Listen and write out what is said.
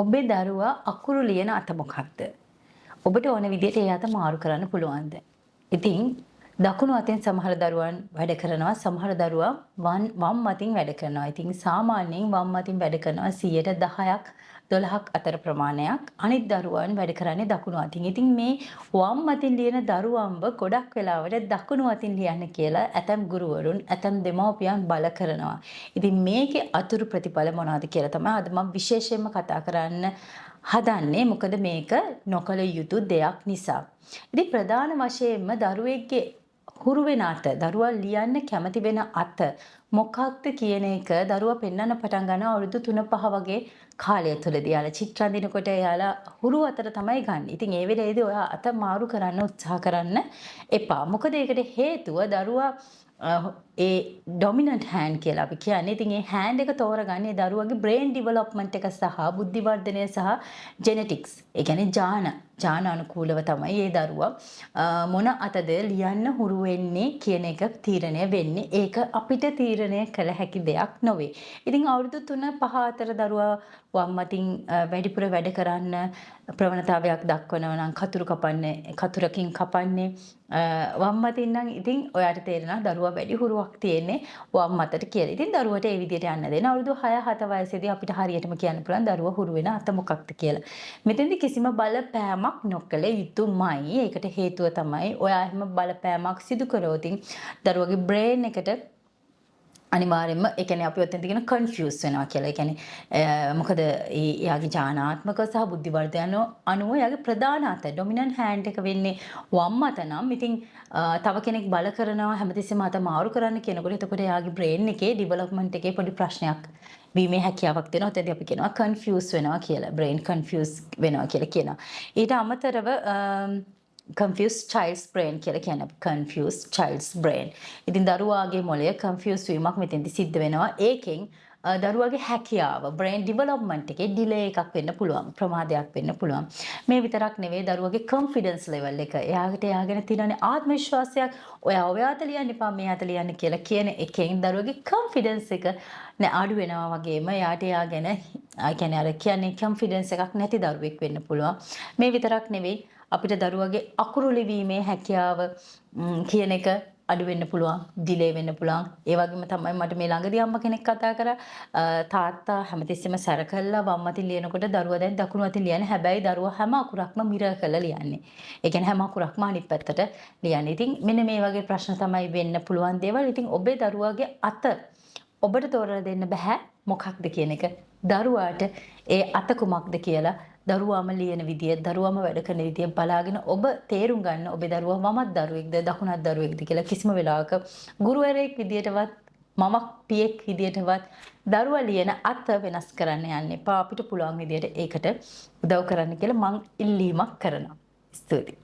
ඔබේ දරුවා අකුරු ලියන අත මොකක්ද? ඔබට ඕන විදිහට ඒ අත මාරු කරන්න පුළුවන්ද? ඉතින් දකුණු අතෙන් සමහර දරුවන් වැඩ කරනවා, සමහර දරුවා වම් අතින් වැඩ කරනවා. ඉතින් සාමාන්‍යයෙන් වම් අතින් වැඩ කරනවා 10%ක් 12ක් අතර ප්‍රමාණයක්. අනිත් දරුවන් වැඩ කරන්නේ දකුණු අතින්. ඉතින් මේ වම් අතින් ලියන දරුවන්ව ගොඩක් වෙලාවට දකුණු අතින් ලියන්න කියලා ඇතම් ගුරුවරුන්, ඇතම් දෙමව්පියන් බල කරනවා. ඉතින් මේකේ අතුරු ප්‍රතිඵල මොනවද කියලා තමයි අද මම විශේෂයෙන්ම කතා කරන්න හදන්නේ. මොකද මේක නොකළ යුතු දෙයක් නිසා. ඉතින් ප්‍රධාන වශයෙන්ම දරුවෙක්ගේ හුරු වෙන අත, දරුවා ලියන්න කැමති වෙන අත මොකක්ද කියන එක දරුවා පෙන්වන්න පටන් ගන්නවා අවුරුදු 3-5 වගේ කාලය තුළදී. යාලා චිත්‍ර අඳිනකොට යාලා හුරු අතට තමයි ගන්න. ඉතින් ඒ වෙලේදී ඔයා අත මාරු කරන්න උත්සාහ කරන්න එපා. මොකද ඒකට හේතුව දරුවා ඒ ඩොමිනන්ට් හෑන්ඩ් කියලා අපි කියන්නේ. ඉතින් ඒ හෑන්ඩ් එක තෝරගන්නේ දරුවගේ බ්‍රේන් ඩෙවලොප්මන්ට් එක සහ බුද්ධි වර්ධනය සහ ජෙනෙටික්ස්. ඒ කියන්නේ ජාන අනුකූලව තමයි ඒ දරුවා මොන අතද ලියන්න හුරු වෙන්නේ කියන එක තීරණය වෙන්නේ. ඒක අපිට තීරණය කළ හැකි දෙයක් නොවේ. ඉතින් අවුරුදු 3-5 අතර දරුවා වම් අතින් වැඩිපුර වැඩ කරන්න ප්‍රවණතාවයක් දක්වනවා නම් කතුරකින් කපන්නේ වම් අතින් නම් ඉතින් ඔයාට තේරෙනවා දරුවා වැඩි හුරුවක් තියෙන්නේ වම් අතට කියලා. ඉතින් දරුවට ඒ විදිහට යන්න දෙන්න. අවුරුදු 6-7 වයසේදී අපිට හරියටම කියන්න පුළුවන් දරුවා හුරු වෙන අත මොකක්ද කියලා. මෙතෙන්දී කිසිම බලපෑමක් නොකළ යුතුමයි. ඒකට හේතුව තමයි ඔයා එහෙම බලපෑමක් සිදු කරොත් දරුවගේ බ්‍රේන් එකට අනිවාර්යයෙන්ම ඒ කියන්නේ අපි ඔතෙන්ද කියන කන්ෆියුස් වෙනවා කියලා. ඒ කියන්නේ මොකද එයාගේ ඥානාත්මක සහ බුද්ධි වර්ධන අනුව එයාගේ ප්‍රධාන අත ඩොමිනන්ට් හෑන්ඩ් එක වෙන්නේ වම් අත නම් ඉතින් තව කෙනෙක් බල කරනවා හැමතිස්සෙම අත මාරු කරන්න කියනකොට එතකොට එයාගේ බ්‍රේන් එකේ ඩෙවලොප්මන්ට් එකේ පොඩි ප්‍රශ්නයක් වීමේ හැකියාවක් තියෙනවා. ඔතෙන්දී අපි කියනවා කන්ෆියුස් වෙනවා කියලා. බ්‍රේන් කන්ෆියුස් වෙනවා කියලා කියනවා. ඊට අමතරව confused child's brain කියලා කියන්නේ confused child's brain. ඉතින් දරුවාගේ මොළය confused වීමක් මෙතෙන්දි සිද්ධ වෙනවා. ඒකෙන් දරුවාගේ හැකියාව brain development එකේ delay එකක් වෙන්න පුළුවන්. ප්‍රමාදයක් වෙන්න පුළුවන්. මේ විතරක් නෙවෙයි දරුවාගේ confidence level එක. එයාගෙන තියෙන ආත්ම විශ්වාසයක් ඔයාට ලියන්න එපා මෙයාට ලියන්න කියලා කියන එකෙන් දරුවාගේ confidence එක අඩු වෙනවා වගේම එයාට කියන්නේ අර කියන්නේ confidence එකක් නැති දරුවෙක් වෙන්න පුළුවන්. මේ විතරක් නෙවෙයි අපිට දරුවගේ අකුරු ලිවීමේ හැකියාව කියන එක අඩු වෙන්න පුළුවන්, ඩිලේ වෙන්න පුළුවන්. ඒ වගේම තමයි මට මේ ළඟදී අම්මා කෙනෙක් කතා කරා තාත්තා හැමතිස්සෙම සැර කළා වම් අතින් ලියනකොට දරුවා දැන් දකුණු අතින් ලියන්නේ. හැබැයි දරුවා හැම අකුරක්ම මිරර් කරලා ලියන්නේ. ඒ කියන්නේ හැම අකුරක්ම අනිත් පැත්තට ලියන්නේ. ඉතින් මෙන්න මේ වගේ ප්‍රශ්න තමයි වෙන්න පුළුවන් දේවල්. ඉතින් ඔබේ දරුවාගේ අත ඔබට තෝරලා දෙන්න බෑ මොකක්ද කියන එක. දරුවාට ඒ අත කුමක්ද කියලා දරුවාම ලියන විදිය, දරුවාම වැඩ කරන විදිය බලාගෙන ඔබ තේරුම් ගන්න ඔබේ දරුවා වමත් දරුවෙක්ද දකුණත් දරුවෙක්ද කියලා කිසිම වෙලාවක ගුරුවරයෙක් විදියටවත් මමක් පියෙක් විදියටවත් දරුවා ලියන අත වෙනස් කරන්න යන්න එපා. අපිට පුළුවන් විදියට ඒකට උදව් කරන්න කියලා මං ඉල්ලීමක් කරනවා. ස්තුතියි.